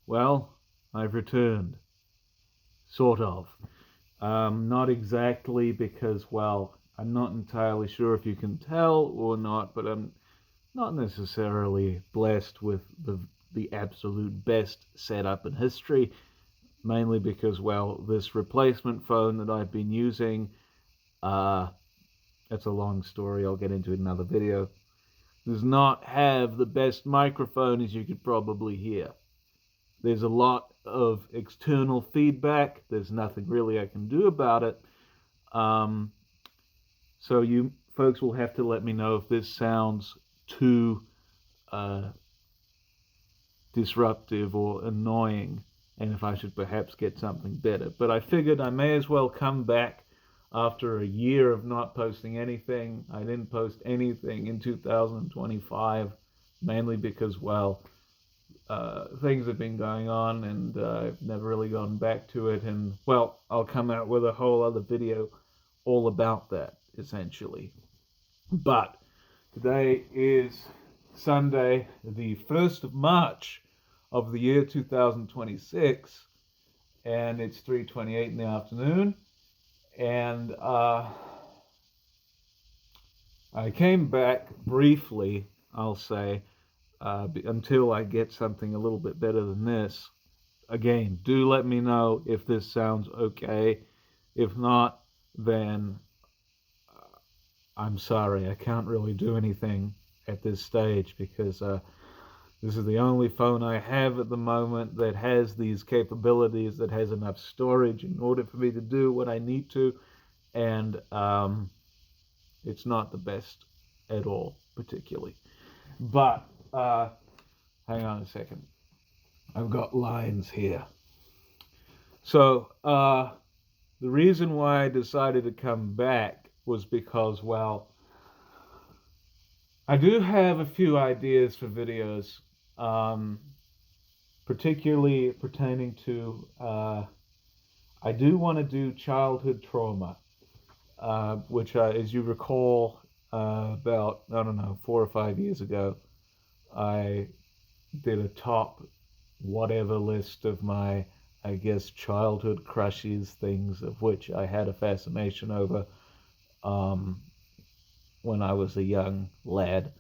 Well, I've returned. Sort of. Not exactly because, well, I'm not entirely sure if you can tell or not, but I'm not necessarily blessed with the absolute best setup in history, mainly because, well, this replacement phone that I've been using, uh, that's a long story, I'll get into it in another video, does not have the best microphone as you could probably hear. There's a lot of external feedback. There's nothing really I can do about it. Um, so you folks will have to let me know if this sounds too uh, disruptive or annoying, and if I should perhaps get something better. But I figured I may as well come back after a year of not posting anything. I didn't post anything in 2025, mainly because, well, things have been going on and I've never really gotten back to it. And, well, I'll come out with a whole other video all about that, essentially. But today is Sunday, the 1st of March of the year 2026, and it's 3:28 in the afternoon. And I came back briefly, I'll say, until I get something a little bit better than this. Again, do let me know if this sounds okay. If not, then I'm sorry. I can't really do anything at this stage because this is the only phone I have at the moment that has these capabilities, that has enough storage in order for me to do what I need to. And it's not the best at all, particularly. But hang on a second. I've got lines here. So the reason why I decided to come back was because, well, I do have a few ideas for videos, particularly pertaining to, I do want to do childhood trauma, which, as you recall, about, I don't know, 4 or 5 years ago, I did a top whatever list of my, I guess, childhood crushes, things of which I had a fascination over when I was a young lad.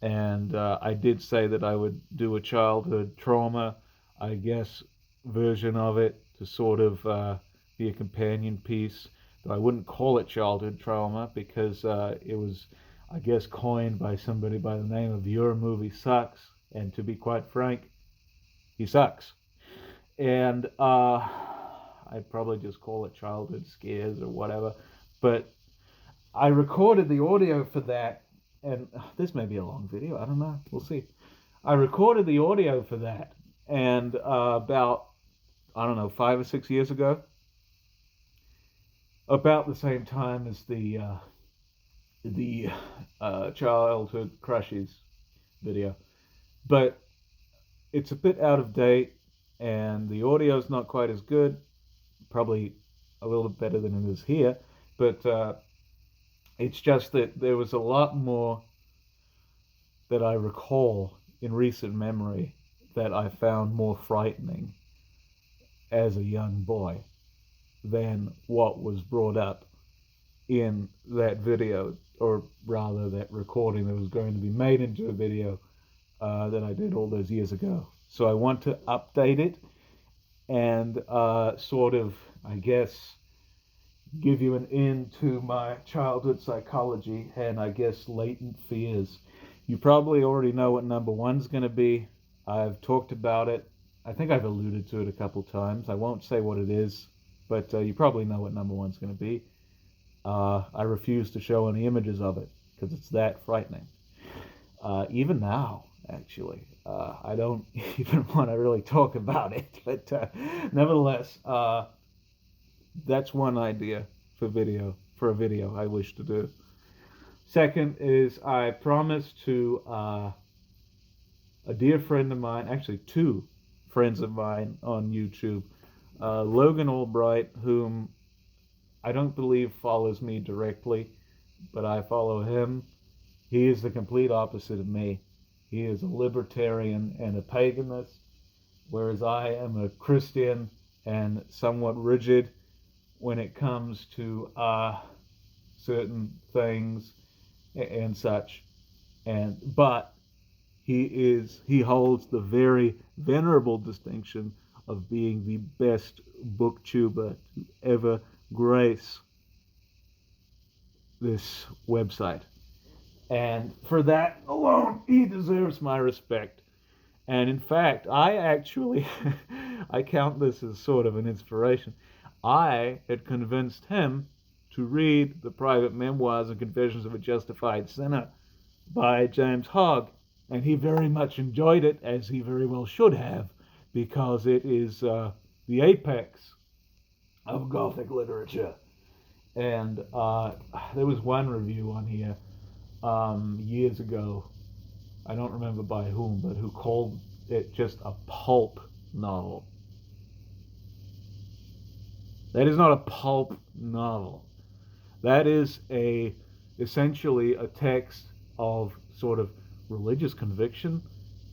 And I did say that I would do a childhood trauma, I guess, version of it to sort of be a companion piece. Though I wouldn't call it childhood trauma because it was, I guess, coined by somebody by the name of Your Movie Sucks. And to be quite frank, he sucks. And I'd probably just call it childhood scares or whatever. But I recorded the audio for that, and this may be a long video. I don't know. We'll see. I recorded the audio for that, and about, I don't know, 5 or 6 years ago, about the same time as the childhood crushes video, but it's a bit out of date, and the audio's not quite as good. Probably a little bit better than it is here, but it's just that there was a lot more that I recall in recent memory that I found more frightening as a young boy than what was brought up in that video, or rather that recording that was going to be made into a video that I did all those years ago. So I want to update it and sort of, I guess, give you an in to my childhood psychology and, I guess, latent fears. You probably already know what number one's going to be. I've talked about it. I think I've alluded to it a couple times. I won't say what it is, but you probably know what number one's going to be. I refuse to show any images of it because it's that frightening. Even now, actually, I don't even want to really talk about it. But nevertheless, that's one idea for a video I wish to do. Second is I promised to a dear friend of mine, actually two friends of mine on YouTube, Logan Albright, whom I don't believe follows me directly, but I follow him. He is the complete opposite of me. He is a libertarian and a paganist, whereas I am a Christian and somewhat rigid when it comes to certain things and such. But he holds the very venerable distinction of being the best booktuber to ever grace this website. And for that alone, he deserves my respect. And in fact, I actually, I count this as sort of an inspiration. I had convinced him to read the private memoirs and confessions of a justified sinner by James Hogg. And he very much enjoyed it, as he very well should have, because it is the apex of Gothic literature. And there was one review on here years ago, I don't remember by whom, but who called it just a pulp novel. That is not a pulp novel. That is essentially a text of sort of religious conviction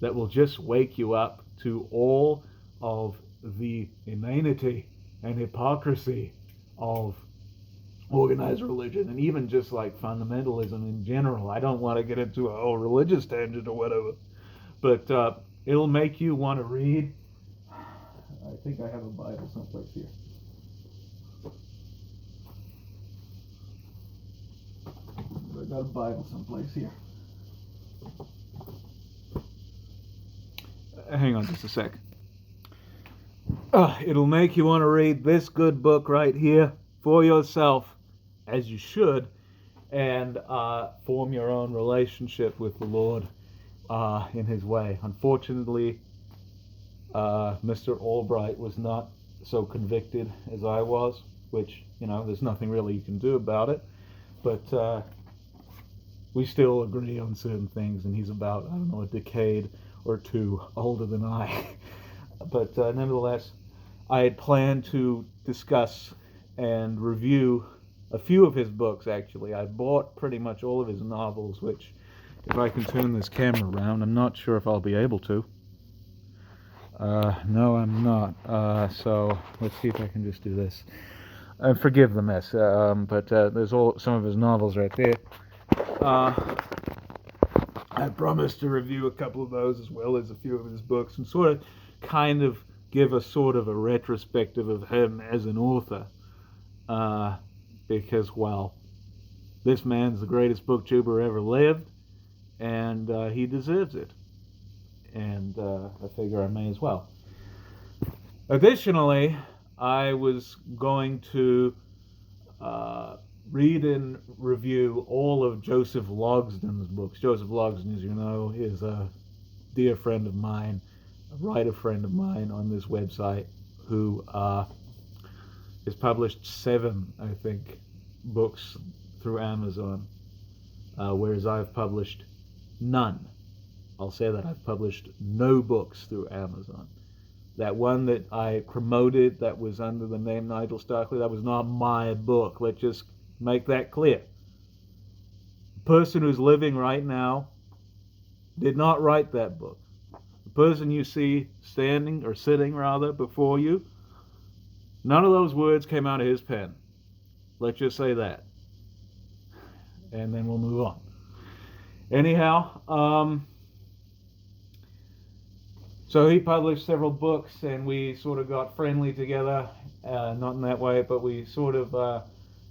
that will just wake you up to all of the inanity and hypocrisy of organized religion, and even just like fundamentalism in general. I don't want to get into a whole religious tangent or whatever, but it'll make you want to read. I think I have a Bible someplace here. I got a Bible someplace here. Hang on just a sec. It'll make you want to read this good book right here for yourself, as you should, and form your own relationship with the Lord in His way. Unfortunately, Mr. Albright was not so convicted as I was, which, there's nothing really you can do about it, but we still agree on certain things, and he's about, a decade or two older than I. But nevertheless, I had planned to discuss and review a few of his books, actually. I bought pretty much all of his novels, which, if I can turn this camera around, I'm not sure if I'll be able to. No, I'm not. So let's see if I can just do this. Forgive the mess, but there's some of his novels right there. I promised to review a couple of those as well as a few of his books, and sort of kind of give a sort of a retrospective of him as an author. Because, well, this man's the greatest booktuber ever lived, and he deserves it. And I figure I may as well. Additionally, I was going to read and review all of Joseph Logsdon's books. Joseph Logsdon, as you know, is a dear friend of mine, a writer friend of mine on this website, who has published 7, I think, books through Amazon, whereas I've published none. I'll say that I've published no books through Amazon. That one that I promoted that was under the name Nigel Starkley, that was not my book. Let's just make that clear. The person who's living right now did not write that book. The person you see standing, or sitting rather, before you, none of those words came out of his pen. Let's just say that. And then we'll move on. Anyhow, so he published several books, and we sort of got friendly together. Not in that way, but we sort of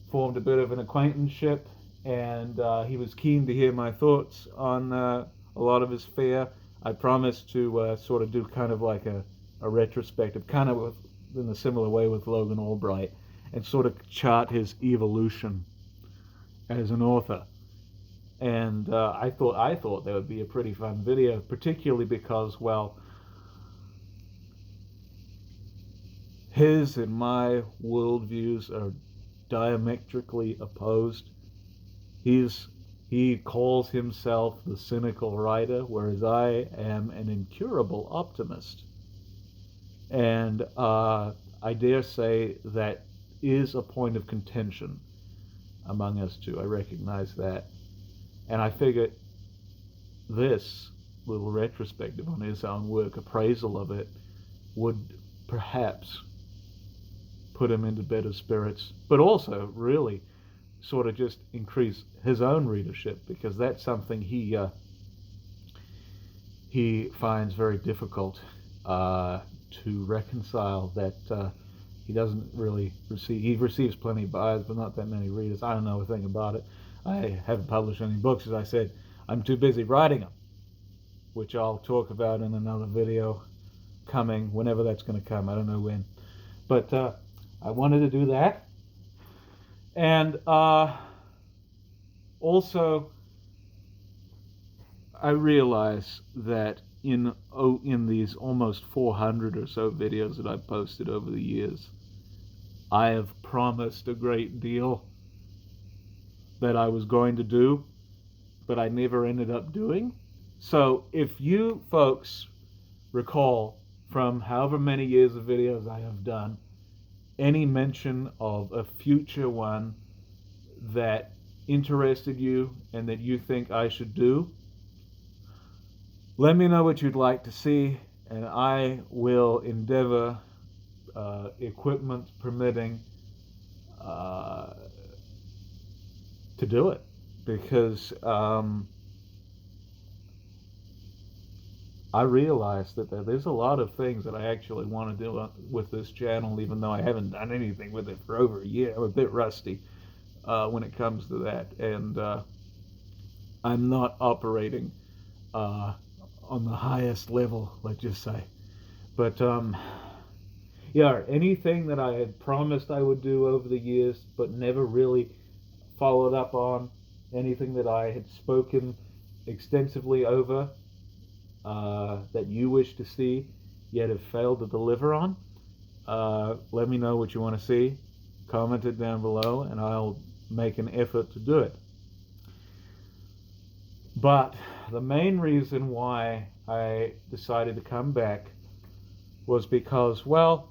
formed a bit of an acquaintanceship, and he was keen to hear my thoughts on a lot of his fare. I promised to sort of do kind of like a retrospective, kind of in a similar way with Logan Albright, and sort of chart his evolution as an author. And I thought that would be a pretty fun video, particularly because, well, his and my worldviews are diametrically opposed. He calls himself the cynical writer, whereas I am an incurable optimist. And I dare say that is a point of contention among us two. I recognize that. And I figured this little retrospective on his own work, appraisal of it, would perhaps put him into better spirits, but also really sort of just increase his own readership, because that's something he finds very difficult to reconcile. That he doesn't really receive. He receives plenty of buyers, but not that many readers. I don't know a thing about it. I haven't published any books, as I said. I'm too busy writing them, which I'll talk about in another video coming, whenever that's going to come. I don't know when. But I wanted to do that. And also, I realize that in these almost 400 or so videos that I've posted over the years, I have promised a great deal that I was going to do, but I never ended up doing. So if you folks recall from however many years of videos I have done, any mention of a future one that interested you and that you think I should do, let me know what you'd like to see, and I will endeavor, equipment permitting, to do it. Because I realize that there's a lot of things that I actually want to do with this channel, even though I haven't done anything with it for over a year. I'm a bit rusty when it comes to that, and I'm not operating on the highest level, let's just say. But yeah, anything that I had promised I would do over the years, but never really followed up on, anything that I had spoken extensively over, that you wish to see, yet have failed to deliver on, let me know what you want to see. Comment it down below, and I'll make an effort to do it. But the main reason why I decided to come back was because, well,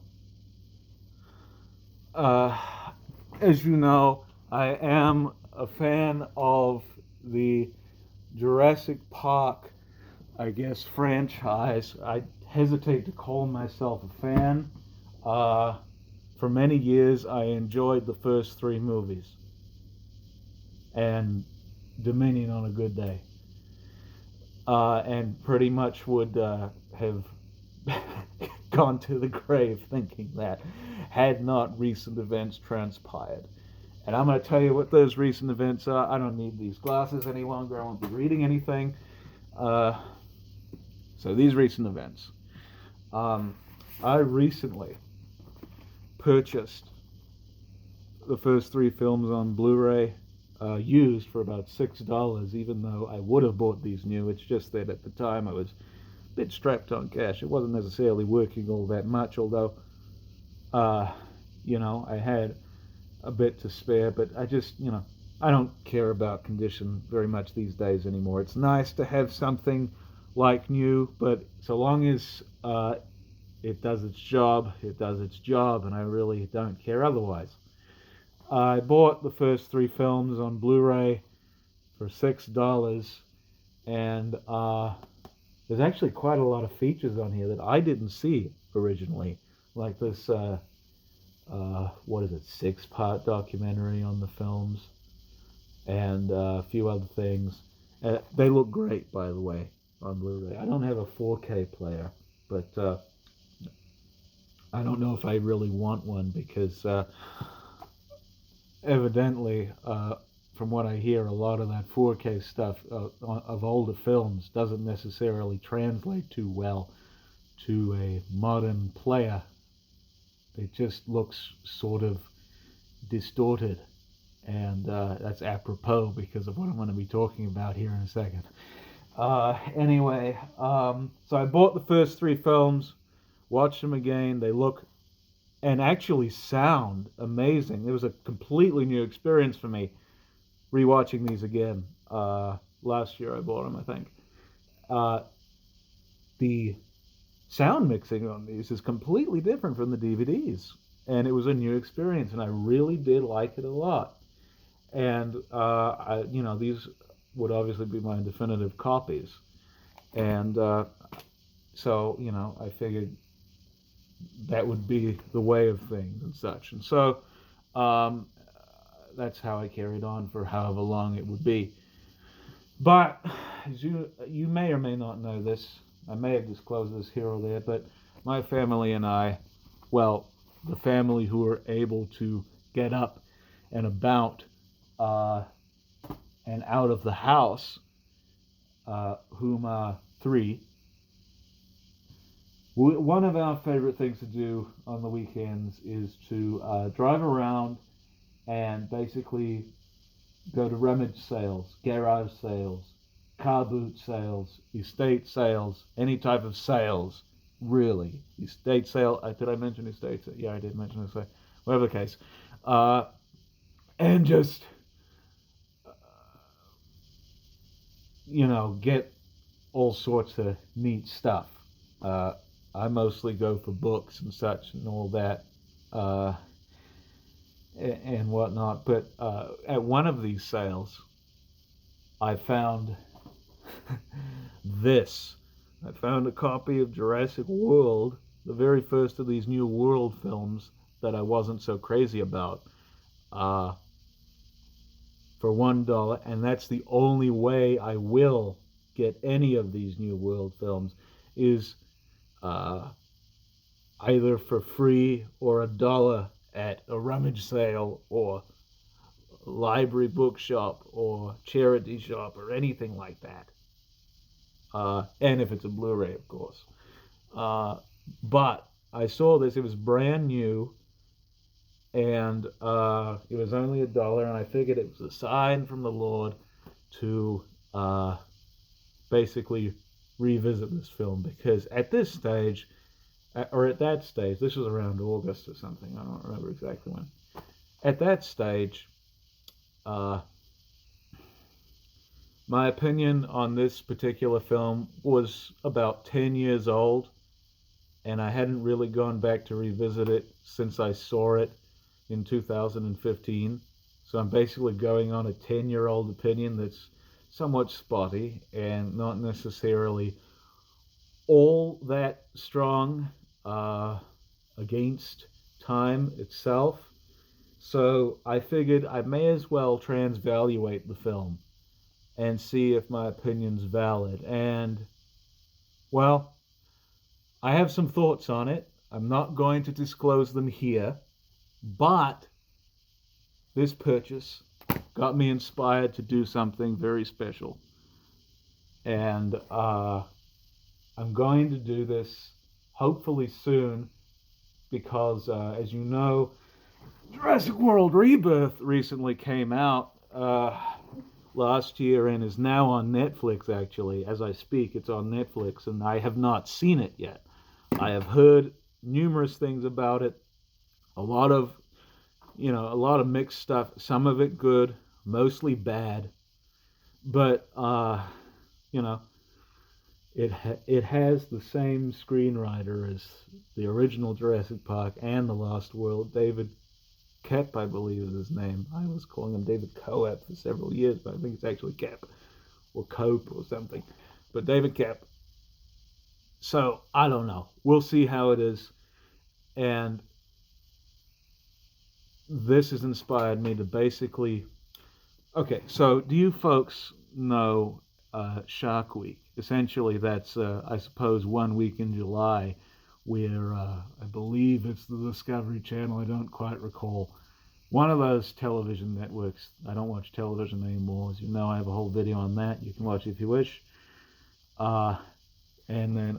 as you know, I am a fan of the Jurassic Park, I guess, franchise. I hesitate to call myself a fan. For many years, I enjoyed the first three movies, and Dominion on a good day. And pretty much would have gone to the grave thinking that, had not recent events transpired. And I'm going to tell you what those recent events are. I don't need these glasses any longer. I won't be reading anything. So these recent events. I recently purchased the first three films on Blu-ray, used for about $6, even though I would have bought these new. It's just that at the time I was a bit strapped on cash. It wasn't necessarily working all that much, although, I had a bit to spare, but I just, I don't care about condition very much these days anymore. It's nice to have something like new, but so long as it does its job, it does its job, and I really don't care otherwise. I bought the first three films on Blu-ray for $6, and there's actually quite a lot of features on here that I didn't see originally, like this, 6-part documentary on the films, and a few other things. They look great, by the way, on Blu-ray. I don't have a 4K player, but I don't know if I really want one, because evidently, from what I hear, a lot of that 4K stuff of older films doesn't necessarily translate too well to a modern player. It just looks sort of distorted, and that's apropos because of what I'm going to be talking about here in a second. Anyway, so I bought the first three films, watched them again. They look and actually sound amazing. It was a completely new experience for me rewatching these again. Last year I bought them, I think. The sound mixing on these is completely different from the DVDs, and it was a new experience, and I really did like it a lot. And these would obviously be my definitive copies, and so I figured that would be the way of things and such. And so um, that's how I carried on for however long it would be. But as you may or may not know this, I may have disclosed this here or there, but my family and I, well, the family who are able to get up and about uh, and out of the house, whom three. One of our favorite things to do on the weekends is to drive around and basically go to rummage sales, garage sales, car boot sales, estate sales, any type of sales, really. Estate sale, did I mention estate sale? Yeah, I did mention estate. Whatever the case. Uh, and just, get all sorts of neat stuff. Uh, I mostly go for books and such and all that. Uh, and whatnot. But at one of these sales, I found this. I found a copy of Jurassic World, the very first of these new World films that I wasn't so crazy about, uh, for $1, and that's the only way I will get any of these new World films is uh, either for free or $1 at a rummage sale or library bookshop or charity shop or anything like that. And if it's a Blu-ray, of course. Uh, but I saw this; it was brand new, and it was only $1, and I figured it was a sign from the Lord to basically revisit this film because at this stage, or at that stage, this was around August or something. I don't remember exactly when. At that stage, uh, my opinion on this particular film was about 10 years old, and I hadn't really gone back to revisit it since I saw it in 2015. So I'm basically going on a 10-year-old opinion that's somewhat spotty and not necessarily all that strong against time itself. So I figured I may as well transvaluate the film and see if my opinion's valid. And, well, I have some thoughts on it. I'm not going to disclose them here, but this purchase got me inspired to do something very special. And I'm going to do this hopefully soon because, as you know, Jurassic World Rebirth recently came out last year and is now on Netflix, actually. As I speak, it's on Netflix, and I have not seen it yet. I have heard numerous things about it. A lot of, a lot of mixed stuff. Some of it good, mostly bad. But, you know, it has the same screenwriter as the original Jurassic Park and The Lost World, David Koepp, I believe is his name. I was calling him David Koepp for several years, but I think it's actually Koepp or Cope or something. But David Koepp. So I don't know. We'll see how it is. And this has inspired me to basically. Okay, so do you folks know Shark Week? Essentially, that's I suppose 1 week in July, where I believe it's the Discovery Channel. I don't quite recall. One of those television networks. I don't watch television anymore. As you know, I have a whole video on that. You can watch it if you wish. And then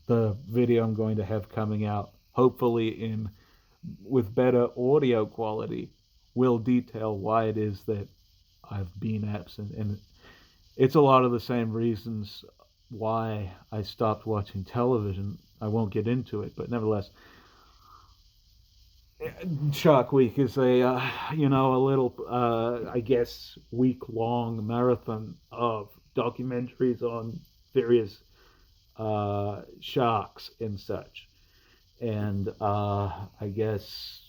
the video I'm going to have coming out, hopefully in with better audio quality, will detail why it is that I've been absent. And it's a lot of the same reasons why I stopped watching television. I won't get into it, but nevertheless, Shark Week is a little I guess week-long marathon of documentaries on various sharks and such. And I guess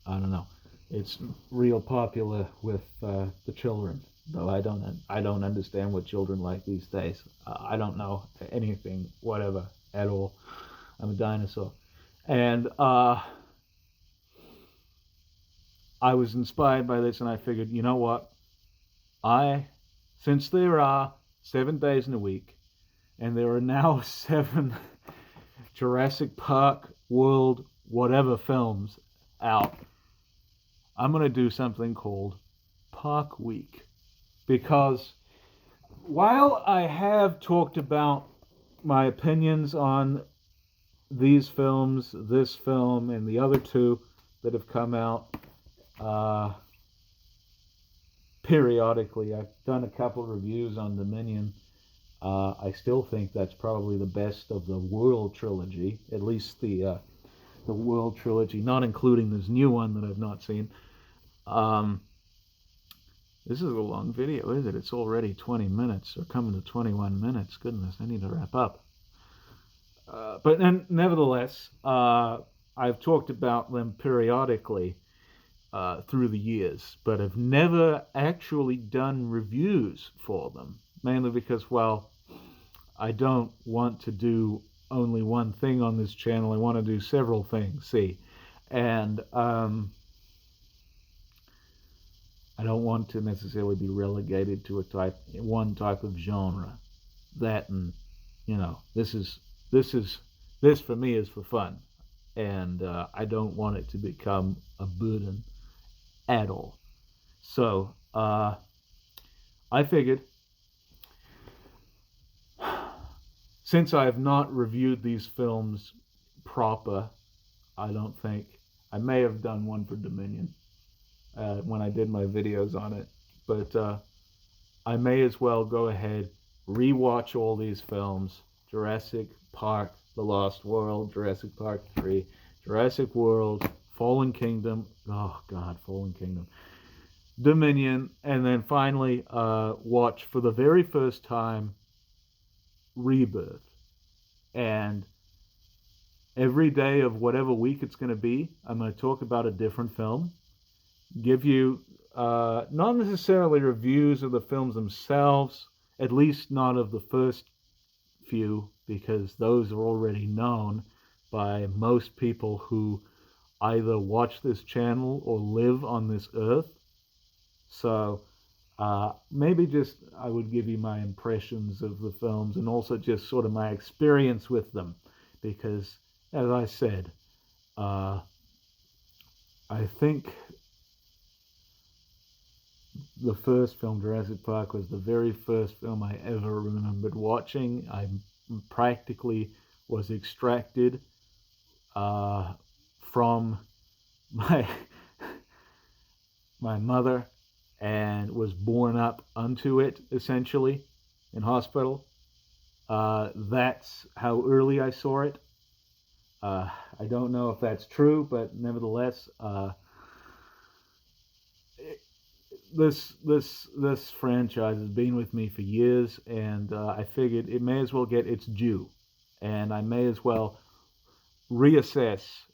I don't know. It's real popular with the children, though I don't understand what children like these days. I don't know anything, whatever, at all. I'm a dinosaur. And I was inspired by this, and I figured, you know what? Since there are 7 days in a week, and there are now 7 Jurassic Park, World, whatever films out, I'm going to do something called Park Week. Because while I have talked about my opinions on these films, this film, and the other 2 that have come out periodically, I've done a couple of reviews on Dominion. I still think that's probably the best of the World trilogy, at least the World trilogy, not including this new one that I've not seen. This is a long video, is it? It's already 20 minutes, or coming to 21 minutes. Goodness, I need to wrap up. But nevertheless, I've talked about them periodically through the years, but have never actually done reviews for them, mainly because, well, I don't want to do only one thing on this channel. I want to do several things, see. And I don't want to necessarily be relegated to one type of genre. That, and this for me is for fun, and I don't want it to become a burden at all. So I figured, since I have not reviewed these films proper, I don't think I may have done one for Dominion when I did my videos on it, but I may as well go ahead, rewatch all these films: Jurassic Park, The Lost World, Jurassic Park 3, Jurassic World, Fallen Kingdom, oh God, Fallen Kingdom, Dominion, and then finally watch for the very first time Rebirth. And every day of whatever week it's going to be, I'm going to talk about a different film, give you not necessarily reviews of the films themselves, at least not of the first few, because those are already known by most people who either watch this channel or live on this earth. So maybe just I would give you my impressions of the films, and also just sort of my experience with them, because, as I said, I think the first film, Jurassic Park, was the very first film I ever remembered watching. I practically was extracted from my mother, and was born up unto it, essentially, in hospital. That's how early I saw it. I don't know if that's true, but nevertheless, this franchise has been with me for years, and I figured it may as well get its due, and I may as well reassess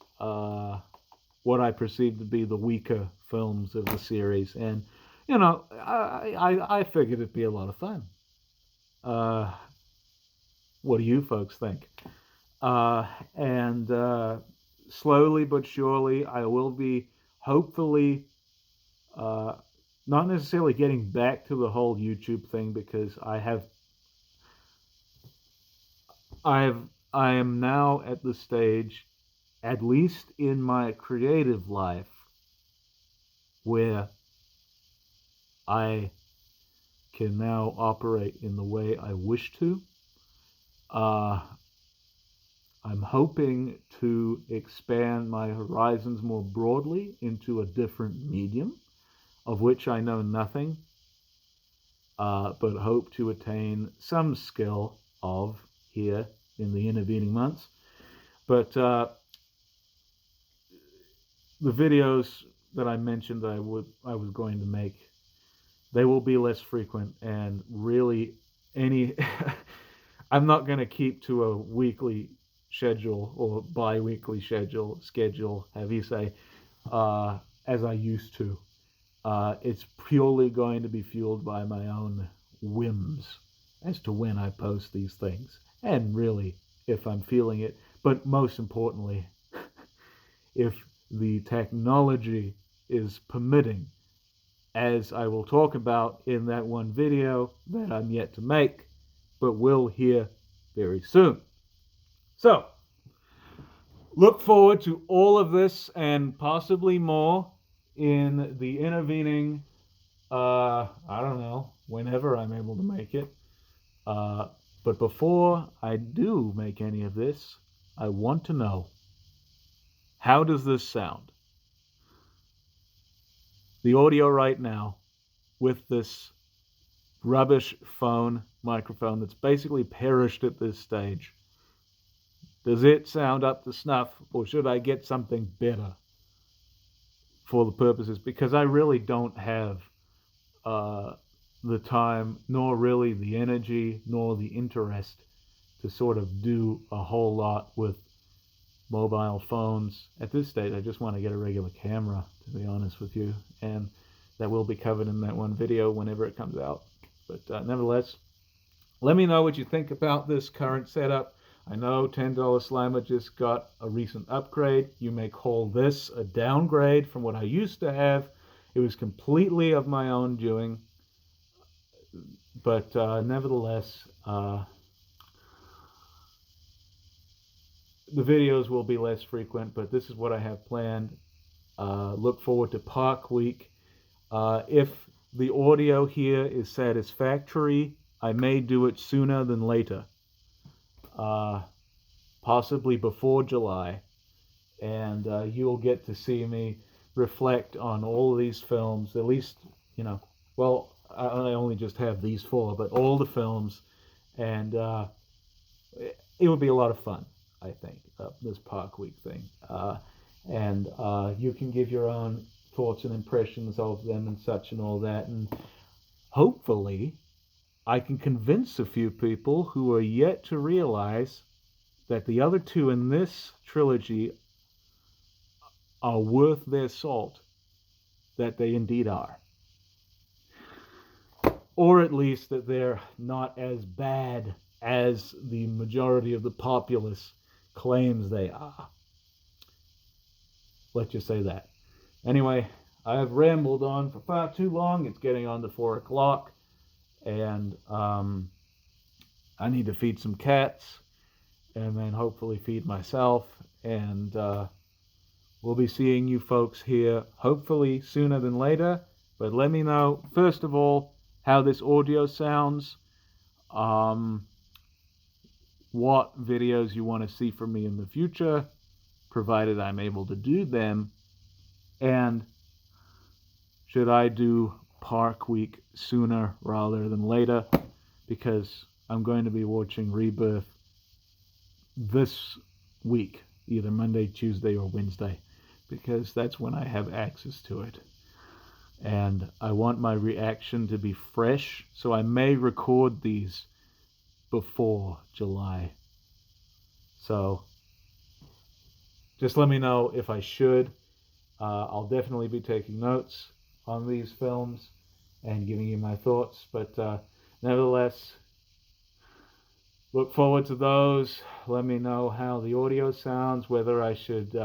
what I perceive to be the weaker films of the series. And I figured it'd be a lot of fun. What do you folks think? And slowly but surely, I will be hopefully not necessarily getting back to the whole YouTube thing, because I am now at the stage, at least in my creative life, where I can now operate in the way I wish to. I'm hoping to expand my horizons more broadly into a different medium, of which I know nothing, but hope to attain some skill of here in the intervening months. But the videos that I mentioned I was going to make, they will be less frequent, and really I'm not going to keep to a weekly schedule or bi-weekly schedule, have you say, as I used to. It's purely going to be fueled by my own whims as to when I post these things, and really, if I'm feeling it, But most importantly, if the technology is permitting, as I will talk about in that one video that I'm yet to make, but will hear very soon. So, look forward to all of this and possibly more in the intervening, I don't know, whenever I'm able to make it. But before I do make any of this, I want to know, how does this sound? The audio right now with this rubbish phone microphone that's basically perished at this stage. Does it sound up to snuff, or should I get something better for the purposes? Because I really don't have the time, nor really the energy, nor the interest to sort of do a whole lot with mobile phones. At this stage, I just want to get a regular camera, to be honest with you, and that will be covered in that one video whenever it comes out. But nevertheless, let me know what you think about this current setup. I know $10 Slammer just got a recent upgrade. You may call this a downgrade from what I used to have. It was completely of my own doing. But nevertheless, the videos will be less frequent, but this is what I have planned. Look forward to Park Week. If the audio here is satisfactory, I may do it sooner than later. Possibly before July. And you'll get to see me reflect on all of these films, at least, well, I only just have these four, but all the films, and it would be a lot of fun, I think, this Park Week thing. And you can give your own thoughts and impressions of them and such and all that, and hopefully I can convince a few people who are yet to realize that the other two in this trilogy are worth their salt, that they indeed are. Or at least that they're not as bad as the majority of the populace claims they are. Let's just say that. Anyway, I have rambled on for far too long. It's getting on to 4 o'clock, and I need to feed some cats, and then hopefully feed myself, and we'll be seeing you folks here hopefully sooner than later. But let me know, first of all, how this audio sounds, what videos you want to see from me in the future, provided I'm able to do them, and should I do Park Week sooner rather than later, because I'm going to be watching Rebirth this week, either Monday, Tuesday, or Wednesday, because that's when I have access to it. And I want my reaction to be fresh, so I may record these before July. So just let me know if I should. I'll definitely be taking notes on these films and giving you my thoughts, but nevertheless, look forward to those. Let me know how the audio sounds, whether I should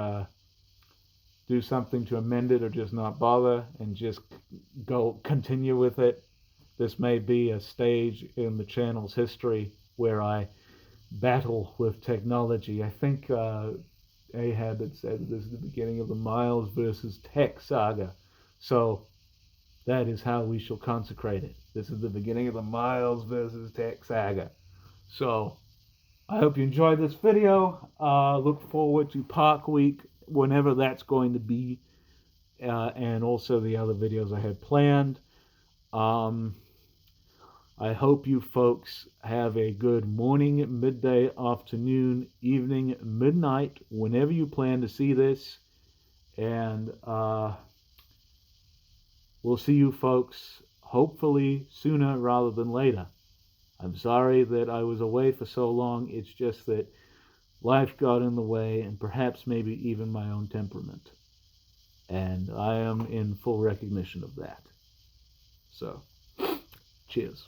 do something to amend it or just not bother and just continue with it. This may be a stage in the channel's history where I battle with technology. I think A.K.A. had said this is the beginning of the Miles versus Tech saga. So that is how we shall consecrate it. This is the beginning of the Miles versus Tech saga. So I hope you enjoyed this video. Look forward to Park Week, whenever that's going to be, and also the other videos I had planned. I hope you folks have a good morning, midday, afternoon, evening, midnight, whenever you plan to see this. And we'll see you folks hopefully sooner rather than later. I'm sorry that I was away for so long. It's just that life got in the way, and perhaps maybe even my own temperament. And I am in full recognition of that. So, cheers.